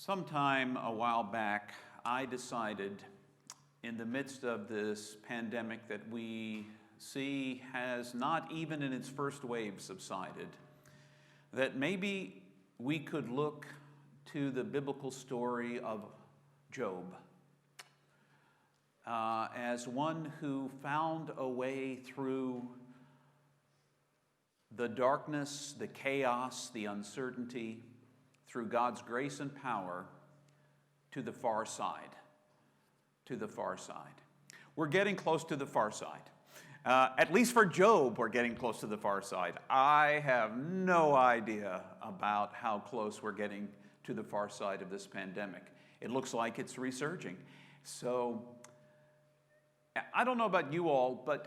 Sometime a while back, I decided in the midst of this pandemic that we see has not even in its first wave subsided, that maybe we could look to the biblical story of Job as one who found a way through the darkness, the chaos, the uncertainty, through God's grace and power to the far side, We're getting close to the far side. At least for Job, we're getting close to the far side. I have no idea about how close we're getting to the far side of this pandemic. It looks like it's resurging. So, I don't know about you all, but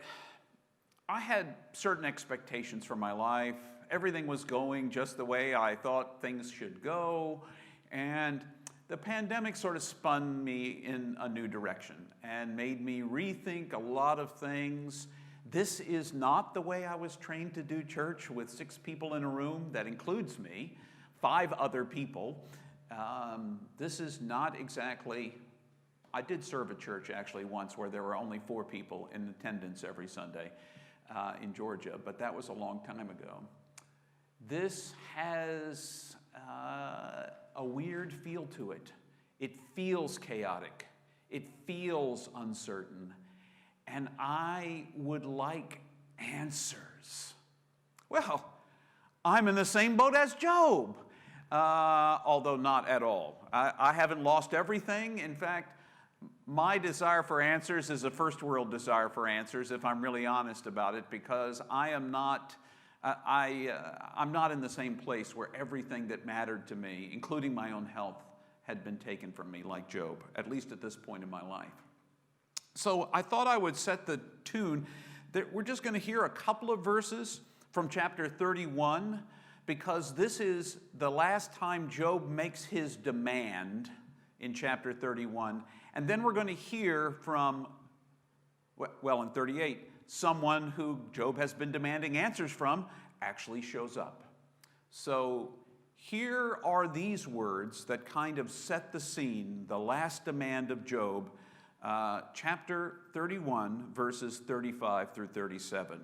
I had certain expectations for my life. Everything was going just the way I thought things should go, and the pandemic sort of spun me in a new direction and made me rethink a lot of things. This is not the way I was trained to do church, with 6 people in a room. That includes me, 5 other people. This is not exactly... I did serve a church actually once where there were only 4 people in attendance every Sunday in Georgia, but that was a long time ago. This has a weird feel to it. It feels chaotic. It feels uncertain. And I would like answers. Well, I'm in the same boat as Job, although not at all. I haven't lost everything. In fact, my desire for answers is a first world desire for answers, if I'm really honest about it, because I'm not in the same place where everything that mattered to me, including my own health, had been taken from me like Job, at least at this point in my life. So I thought I would set the tune that we're just going to hear a couple of verses from chapter 31, because this is the last time Job makes his demand in chapter 31. And then we're going to hear from, well, in 38, someone who Job has been demanding answers from actually shows up. So here are these words that kind of set the scene, the last demand of Job, chapter 31, verses 35 through 37.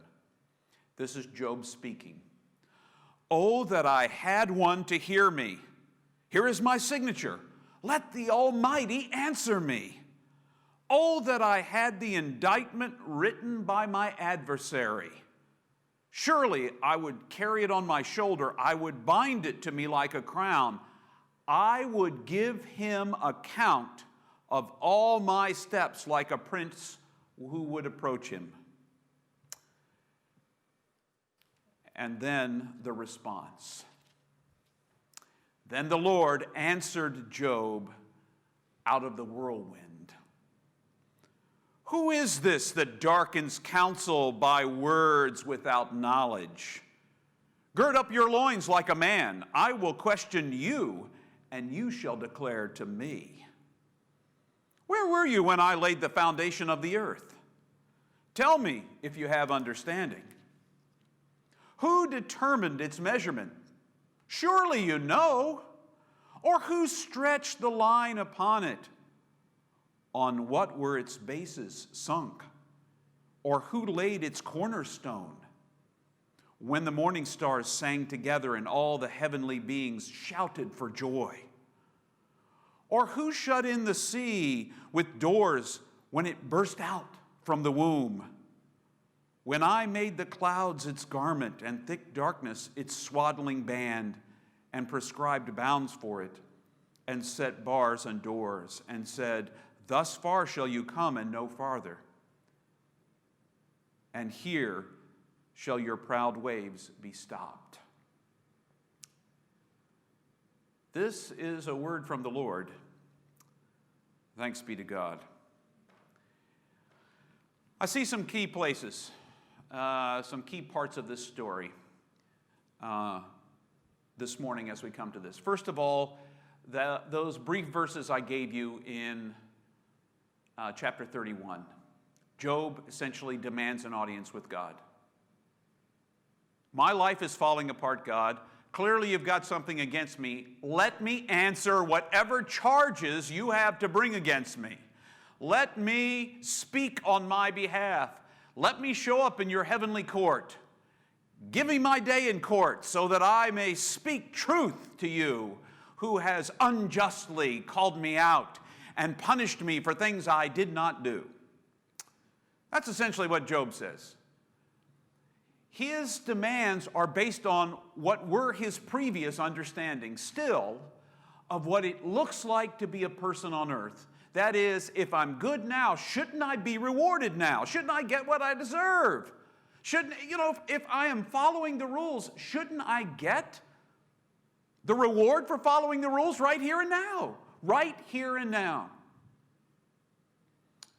This is Job speaking. "Oh, that I had one to hear me. Here is my signature. Let the Almighty answer me. Oh, that I had the indictment written by my adversary. Surely I would carry it on my shoulder. I would bind it to me like a crown. I would give him account of all my steps like a prince who would approach him." And then the response. "Then the Lord answered Job out of the whirlwind. Who is this that darkens counsel by words without knowledge? Gird up your loins like a man. I will question you, and you shall declare to me. Where were you when I laid the foundation of the earth? Tell me if you have understanding. Who determined its measurement? Surely you know. Or who stretched the line upon it? On what were its bases sunk? Or who laid its cornerstone? When the morning stars sang together and all the heavenly beings shouted for joy? Or who shut in the sea with doors when it burst out from the womb? When I made the clouds its garment and thick darkness its swaddling band, and prescribed bounds for it, and set bars and doors, and said, thus far shall you come and no farther. And here shall your proud waves be stopped." This is a word from the Lord. Thanks be to God. I see some key places, some key parts of this story this morning as we come to this. First of all, those brief verses I gave you in chapter 31. Job essentially demands an audience with God. My life is falling apart, God. Clearly you've got something against me. Let me answer whatever charges you have to bring against me. Let me speak on my behalf. Let me show up in your heavenly court. Give me my day in court so that I may speak truth to you, who has unjustly called me out and punished me for things I did not do. That's essentially what Job says. His demands are based on what were his previous understandings still of what it looks like to be a person on earth. That is, if I'm good now, shouldn't I be rewarded now? Shouldn't I get what I deserve? Shouldn't, if I am following the rules, shouldn't I get the reward for following the rules right here and now? Right here and now.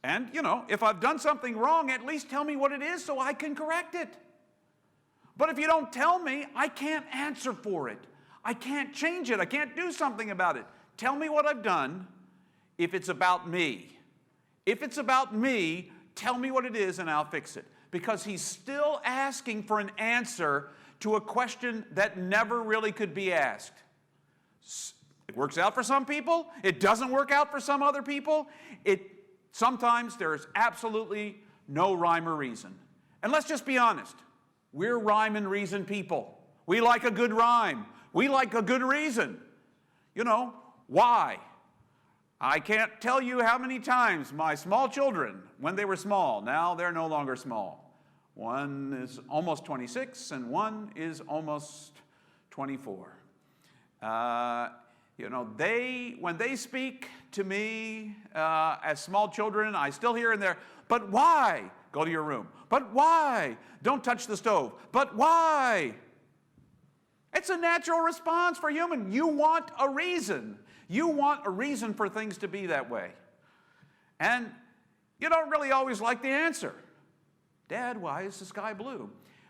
And, if I've done something wrong, at least tell me what it is so I can correct it. But if you don't tell me, I can't answer for it. I can't change it. I can't do something about it. Tell me what I've done if it's about me. If it's about me, tell me what it is and I'll fix it. Because he's still asking for an answer to a question that never really could be asked. It works out for some people. It doesn't work out for some other people. Sometimes there's absolutely no rhyme or reason. And let's just be honest. We're rhyme and reason people. We like a good rhyme. We like a good reason. Why? I can't tell you how many times my small children, when they were small, now they're no longer small. One is almost 26 and one is almost 24. When they speak to me as small children, I still hear in there, but why? Go to your room. But why? Don't touch the stove. But why? It's a natural response for human. You want a reason. You want a reason for things to be that way. And you don't really always like the answer. Dad, why is the sky blue?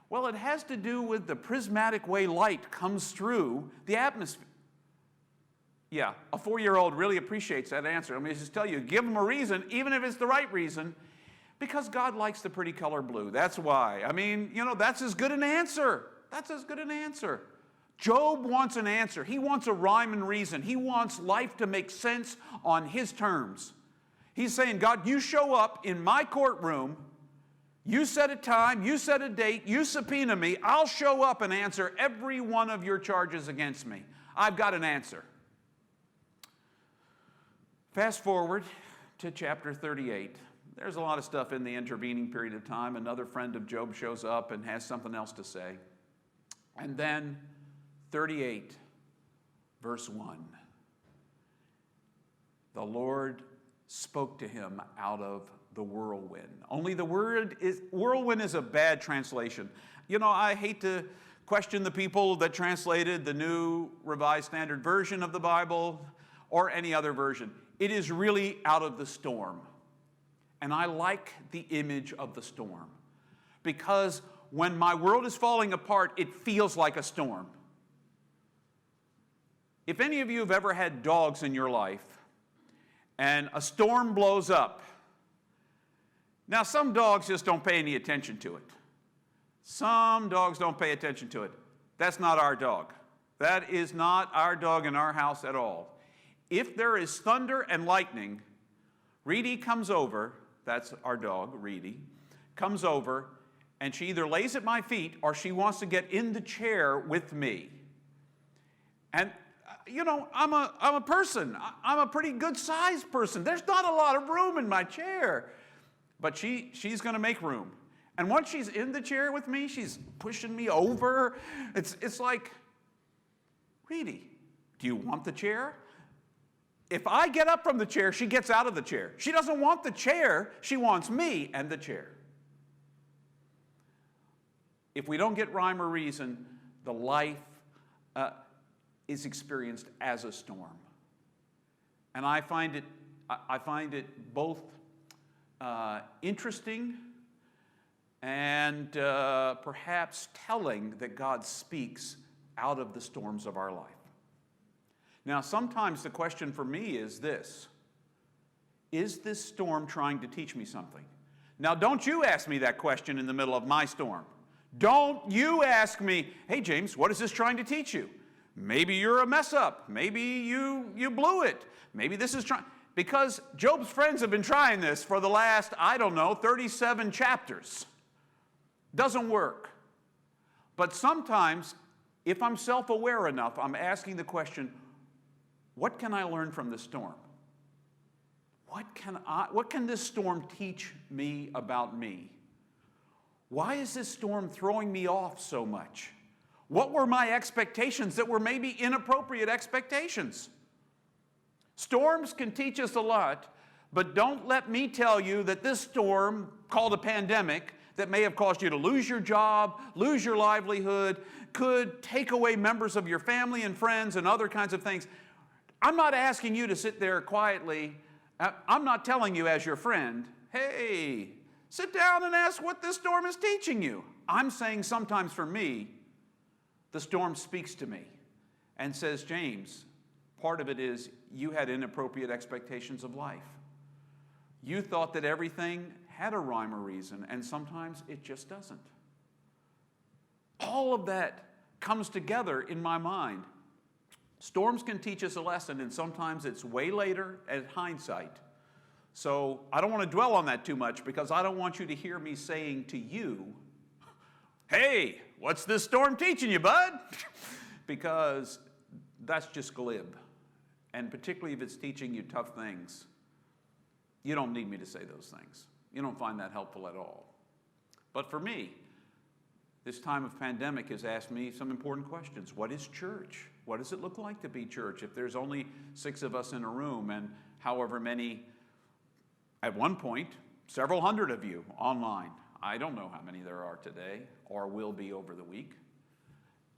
Well, it has to do with the prismatic way light comes through the atmosphere. Yeah, a 4-year-old really appreciates that answer. Let me just tell you, give them a reason, even if it's the right reason, because God likes the pretty color blue. That's why. That's as good an answer. That's as good an answer. Job wants an answer. He wants a rhyme and reason. He wants life to make sense on his terms. He's saying, God, you show up in my courtroom. You set a time. You set a date. You subpoena me. I'll show up and answer every one of your charges against me. I've got an answer. Fast forward to chapter 38. There's a lot of stuff in the intervening period of time. Another friend of Job shows up and has something else to say. And then 38, verse 1. The Lord spoke to him out of the whirlwind. Only the word is, whirlwind is a bad translation. I hate to question the people that translated the New Revised Standard Version of the Bible or any other version. It is really out of the storm. And I like the image of the storm. Because when my world is falling apart, it feels like a storm. If any of you have ever had dogs in your life, and a storm blows up, now some dogs just don't pay any attention to it. Some dogs don't pay attention to it. That's not our dog. That is not our dog in our house at all. If there is thunder and lightning, Reedy comes over, that's our dog, Reedy, comes over, and she either lays at my feet or she wants to get in the chair with me. And, I'm a person. I'm a pretty good-sized person. There's not a lot of room in my chair. But she's going to make room. And once she's in the chair with me, she's pushing me over. It's like, Reedy, do you want the chair? If I get up from the chair, she gets out of the chair. She doesn't want the chair. She wants me and the chair. If we don't get rhyme or reason, the life is experienced as a storm. And I find it both interesting and perhaps telling that God speaks out of the storms of our life. Now, sometimes the question for me is this: is this storm trying to teach me something? Now, don't you ask me that question in the middle of my storm. Don't you ask me, hey, James, what is this trying to teach you? Maybe you're a mess up. Maybe you blew it. Maybe this is trying, because Job's friends have been trying this for the last, 37 chapters. Doesn't work. But sometimes, if I'm self-aware enough, I'm asking the question, what can I learn from this storm? What can this storm teach me about me? Why is this storm throwing me off so much? What were my expectations that were maybe inappropriate expectations? Storms can teach us a lot, but don't let me tell you that this storm, called a pandemic, that may have caused you to lose your job, lose your livelihood, could take away members of your family and friends and other kinds of things. I'm not asking you to sit there quietly. I'm not telling you as your friend, hey, sit down and ask what this storm is teaching you. I'm saying sometimes for me, the storm speaks to me and says, James, part of it is you had inappropriate expectations of life. You thought that everything had a rhyme or reason, and sometimes it just doesn't. All of that comes together in my mind. Storms can teach us a lesson, and sometimes it's way later at hindsight. So I don't want to dwell on that too much, because I don't want you to hear me saying to you, hey, what's this storm teaching you, bud? Because that's just glib. And particularly if it's teaching you tough things, you don't need me to say those things. You don't find that helpful at all. But for me, this time of pandemic has asked me some important questions. What is church? What does it look like to be church if there's only 6 of us in a room and however many, at one point, several hundred of you online? I don't know how many there are today or will be over the week.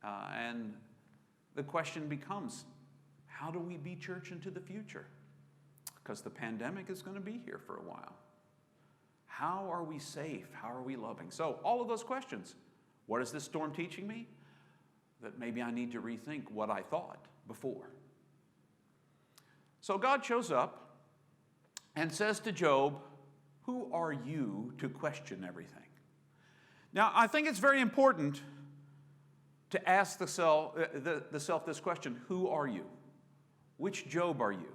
And the question becomes, how do we be church into the future? Because the pandemic is going to be here for a while. How are we safe? How are we loving? So all of those questions. What is this storm teaching me? That maybe I need to rethink what I thought before. So God shows up and says to Job, who are you to question everything? Now, I think it's very important to ask the self this question, who are you? Which Job are you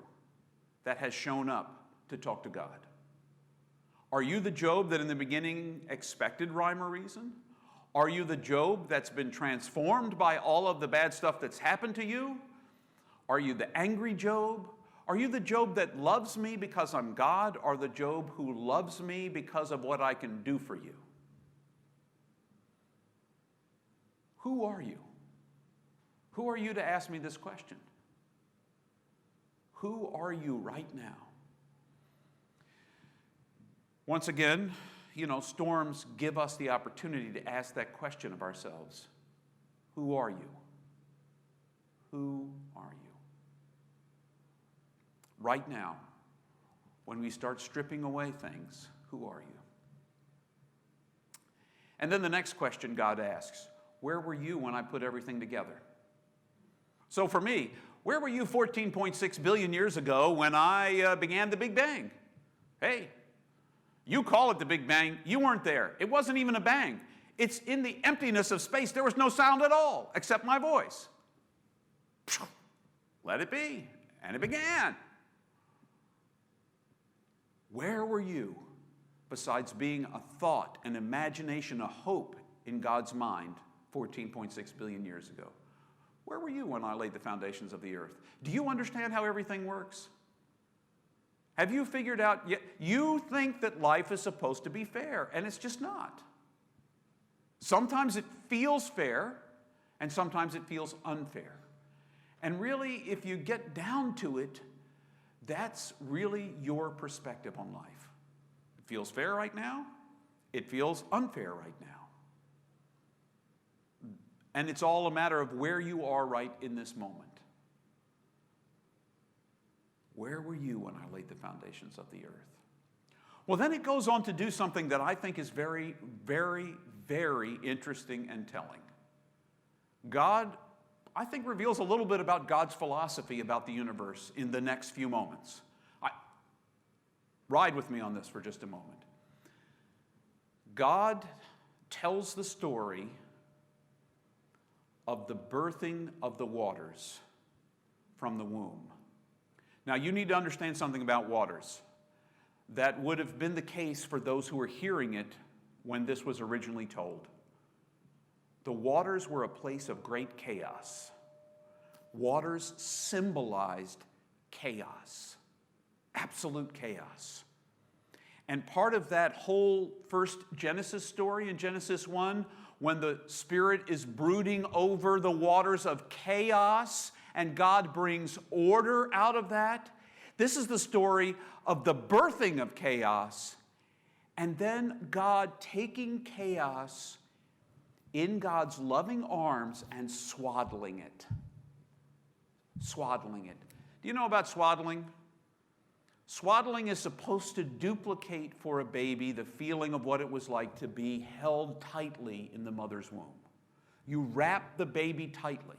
that has shown up to talk to God? Are you the Job that in the beginning expected rhyme or reason? Are you the Job that's been transformed by all of the bad stuff that's happened to you? Are you the angry Job? Are you the Job that loves me because I'm God, or the Job who loves me because of what I can do for you? Who are you? Who are you to ask me this question? Who are you right now? Once again, storms give us the opportunity to ask that question of ourselves. Who are you? Who are you? Right now, when we start stripping away things, who are you? And then the next question God asks, where were you when I put everything together? So for me, where were you 14.6 billion years ago when I began the Big Bang? Hey, you call it the Big Bang. You weren't there. It wasn't even a bang. It's in the emptiness of space. There was no sound at all except my voice. Let it be. And it began. Where were you besides being a thought, an imagination, a hope in God's mind 14.6 billion years ago? Where were you when I laid the foundations of the earth? Do you understand how everything works? Have you figured out, you think that life is supposed to be fair, and it's just not. Sometimes it feels fair, and sometimes it feels unfair. And really, if you get down to it, that's really your perspective on life. It feels fair right now. It feels unfair right now. And it's all a matter of where you are right in this moment. Where were you when I laid the foundations of the earth? Well, then it goes on to do something that I think is very, very, very interesting and telling. God, I think, reveals a little bit about God's philosophy about the universe in the next few moments. Ride with me on this for just a moment. God tells the story of the birthing of the waters from the womb. Now, you need to understand something about waters. That would have been the case for those who were hearing it when this was originally told. The waters were a place of great chaos. Waters symbolized chaos, absolute chaos. And part of that whole first Genesis story in Genesis 1, when the Spirit is brooding over the waters of chaos and God brings order out of that, this is the story of the birthing of chaos and then God taking chaos in God's loving arms and swaddling it. Swaddling it. Do you know about swaddling? Swaddling is supposed to duplicate for a baby the feeling of what it was like to be held tightly in the mother's womb. You wrap the baby tightly.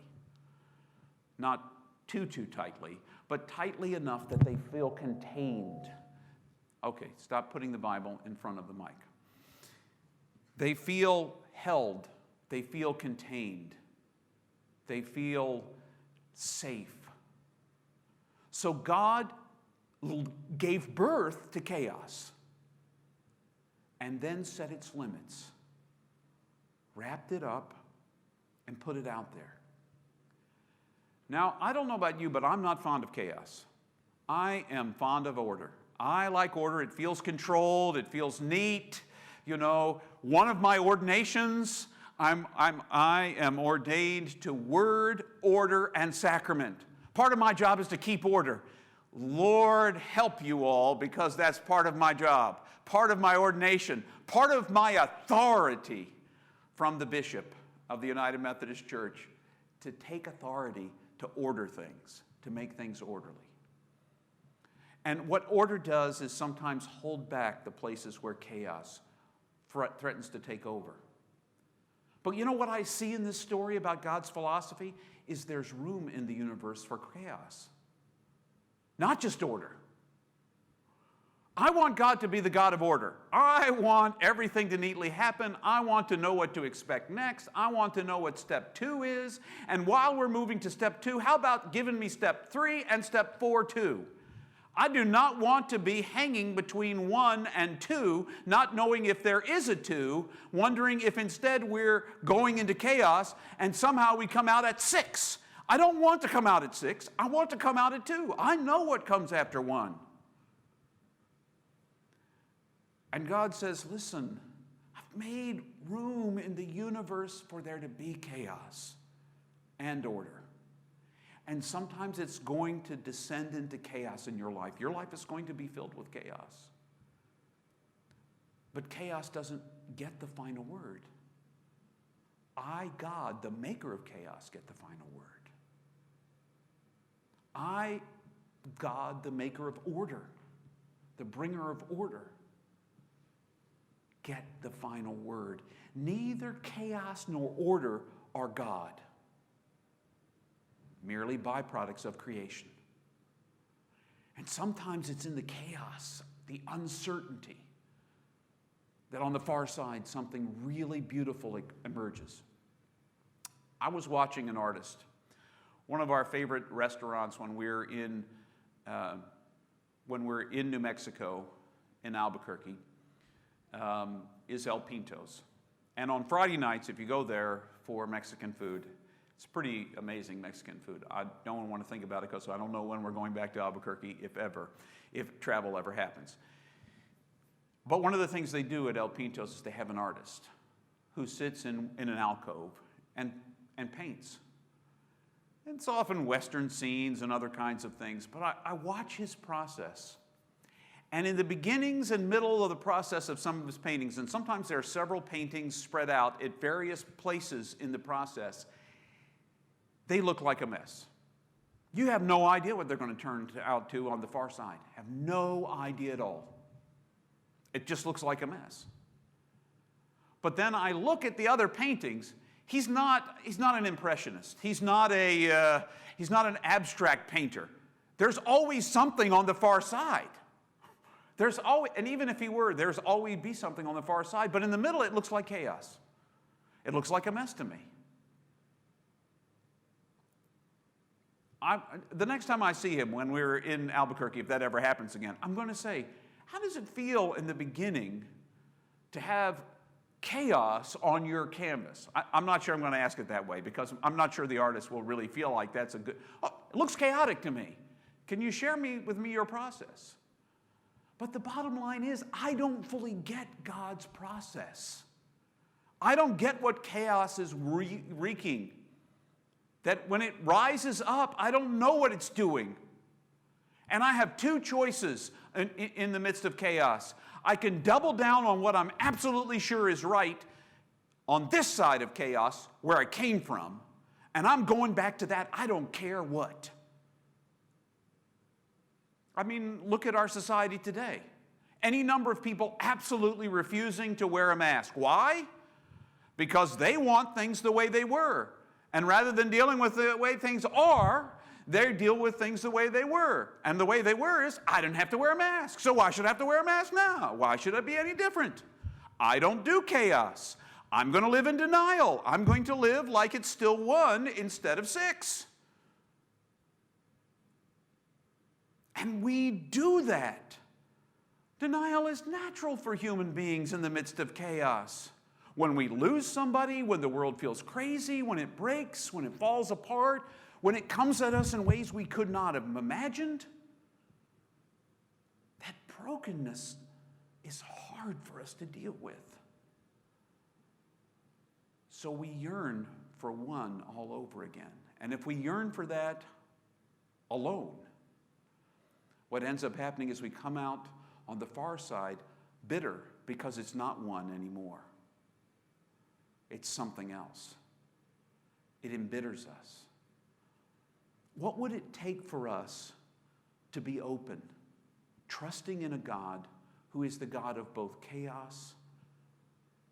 Not too tightly, but tightly enough that they feel contained. Okay, stop putting the Bible in front of the mic. They feel held. They feel contained. They feel safe. So God gave birth to chaos and then set its limits, wrapped it up, and put it out there. Now, I don't know about you, but I'm not fond of chaos. I am fond of order. I like order. It feels controlled. It feels neat. You know, one of my ordinations, I am ordained to word, order, and sacrament. Part of my job is to keep order. Lord, help you all, because that's part of my job, part of my ordination, part of my authority from the bishop of the United Methodist Church to take authority to order things, to make things orderly. And what order does is sometimes hold back the places where chaos threatens to take over. But you know what I see in this story about God's philosophy is there's room in the universe for chaos. Not just order. I want God to be the God of order. I want everything to neatly happen. I want to know what to expect next. I want to know what step 2 is. And while we're moving to step 2, how about giving me step 3 and step 4 too? I do not want to be hanging between 1 and 2, not knowing if there is a 2, wondering if instead we're going into chaos and somehow we come out at 6. I don't want to come out at 6. I want to come out at 2. I know what comes after 1. And God says, listen, I've made room in the universe for there to be chaos and order. And sometimes it's going to descend into chaos in your life. Your life is going to be filled with chaos. But chaos doesn't get the final word. I, God, the maker of chaos, get the final word. I, God, the maker of order, the bringer of order, get the final word. Neither chaos nor order are God. Merely byproducts of creation. And sometimes it's in the chaos, the uncertainty, that on the far side something really beautiful emerges. I was watching an artist. One of our favorite restaurants when we're in New Mexico, in Albuquerque, is El Pinto's. And on Friday nights, if you go there for Mexican food, it's pretty amazing Mexican food. I don't want to think about it because I don't know when we're going back to Albuquerque, if travel ever happens. But one of the things they do at El Pinto's is they have an artist who sits in an alcove and paints. And it's often Western scenes and other kinds of things, but I watch his process. And in the beginnings and middle of the process of some of his paintings, and sometimes there are several paintings spread out at various places in the process, they look like a mess. You have no idea what they're going to turn out to on the far side. Have no idea at all. It just looks like a mess. But then I look at the other paintings. He's not an impressionist. He's not an abstract painter. There's always something on the far side. There's always, and even if he were, there's always be something on the far side. But in the middle, it looks like chaos. It looks like a mess to me. The next time I see him, when we're in Albuquerque, if that ever happens again, I'm going to say, how does it feel in the beginning to have chaos on your canvas? I'm not sure I'm going to ask it that way, because I'm not sure the artist will really feel like that's a good, oh, it looks chaotic to me. Can you share with me your process? But the bottom line is, I don't fully get God's process. I don't get what chaos is wreaking. That when it rises up, I don't know what it's doing. And I have two choices in the midst of chaos. I can double down on what I'm absolutely sure is right on this side of chaos, where I came from, and I'm going back to that, I don't care what. I mean, look at our society today. Any number of people absolutely refusing to wear a mask. Why? Because they want things the way they were. And rather than dealing with the way things are, they deal with things the way they were. And the way they were is, I didn't have to wear a mask, so why should I have to wear a mask now? Why should it be any different? I don't do chaos. I'm going to live in denial. I'm going to live like it's still 1 instead of 6. And we do that. Denial is natural for human beings in the midst of chaos. When we lose somebody, when the world feels crazy, when it breaks, when it falls apart, when it comes at us in ways we could not have imagined, that brokenness is hard for us to deal with. So we yearn for 1 all over again. And if we yearn for that alone, what ends up happening is we come out on the far side bitter because it's not 1 anymore. It's something else. It embitters us. What would it take for us to be open, trusting in a God who is the God of both chaos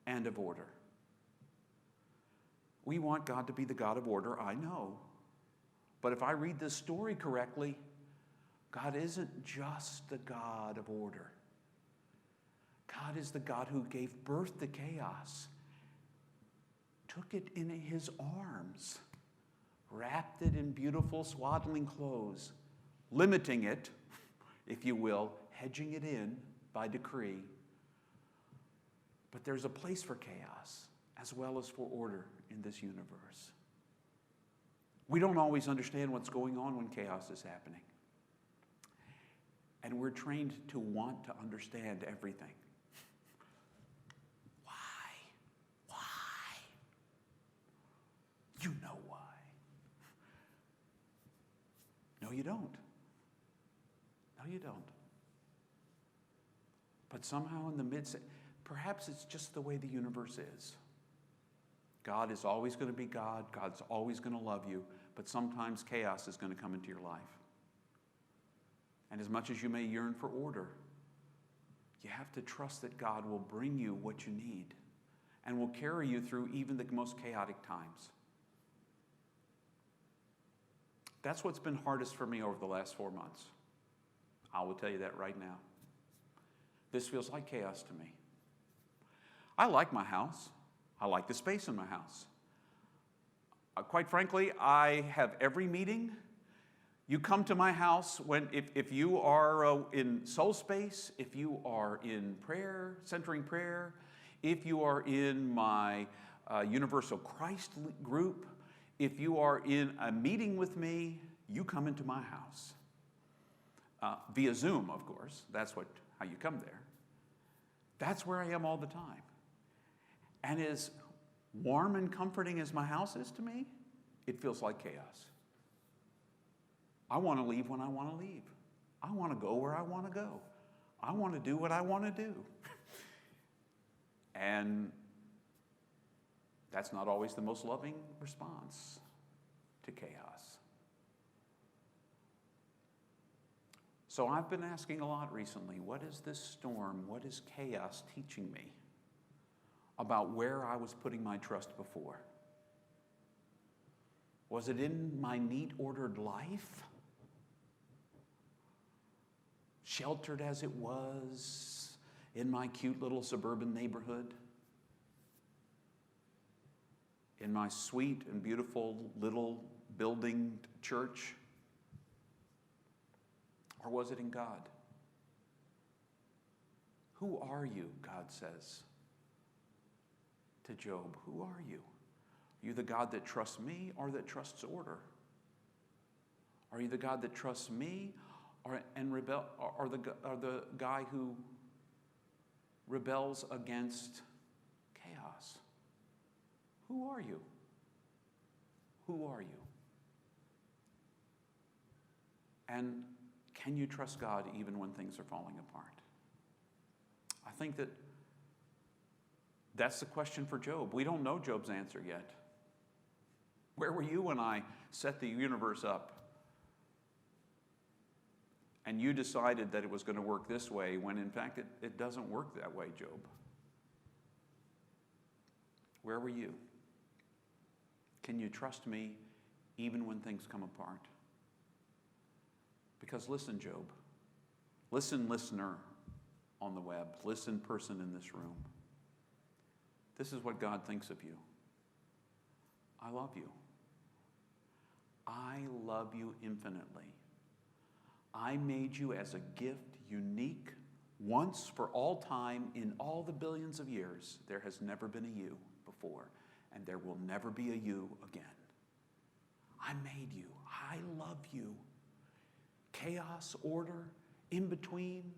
and of order? We want God to be the God of order, I know. But if I read this story correctly, God isn't just the God of order. God is the God who gave birth to chaos, took it in his arms, wrapped it in beautiful swaddling clothes, limiting it, if you will, hedging it in by decree. But there's a place for chaos as well as for order in this universe. We don't always understand what's going on when chaos is happening. And we're trained to want to understand everything. Why? You know why. No, you don't. No, you don't. But somehow in the midst, perhaps it's just the way the universe is. God is always going to be God. God's always going to love you. But sometimes chaos is going to come into your life. And as much as you may yearn for order, you have to trust that God will bring you what you need and will carry you through even the most chaotic times. That's what's been hardest for me over the last 4 months. I will tell you that right now. This feels like chaos to me. I like my house. I like the space in my house. Quite frankly, I have every meeting. You come to my house if you are in soul space, if you are in prayer, centering prayer, if you are in my Universal Christ group, if you are in a meeting with me, you come into my house. Via Zoom, of course. That's how you come there. That's where I am all the time. And as warm and comforting as my house is to me, it feels like chaos. I want to leave when I want to leave. I want to go where I want to go. I want to do what I want to do. And that's not always the most loving response to chaos. So I've been asking a lot recently, what is this storm, what is chaos teaching me about where I was putting my trust before? Was it in my neat, ordered life? Sheltered as it was in my cute little suburban neighborhood? in my sweet and beautiful little building church? Or was it in God? Who are you, God says to Job. Who are you? Are you the God that trusts me or that trusts order? Are you the God that trusts me or the guy who rebels against chaos? Who are you? Who are you? And can you trust God even when things are falling apart? I think that's the question for Job. We don't know Job's answer yet. Where were you when I set the universe up? And you decided that it was going to work this way when in fact it doesn't work that way, Job. Where were you? Can you trust me even when things come apart? Because listen, Job. Listen, listener on the web. Listen, person in this room. This is what God thinks of you. I love you. I love you infinitely. I made you as a gift, unique, once for all time, in all the billions of years. There has never been a you before, and there will never be a you again. I made you. I love you. Chaos, order, in between,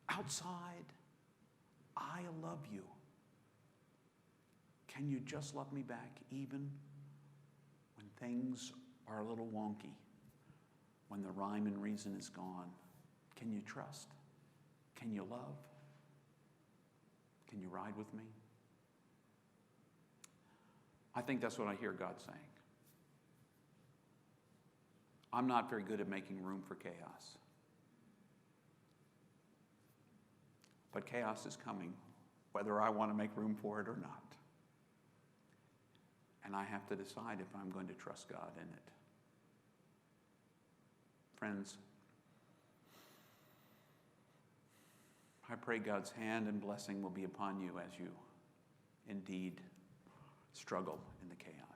outside. I love you. Can you just love me back even when things are a little wonky? When the rhyme and reason is gone? Can you trust? Can you love? Can you ride with me? I think that's what I hear God saying. I'm not very good at making room for chaos. But chaos is coming, whether I want to make room for it or not. And I have to decide if I'm going to trust God in it. Friends, I pray God's hand and blessing will be upon you as you indeed struggle in the chaos.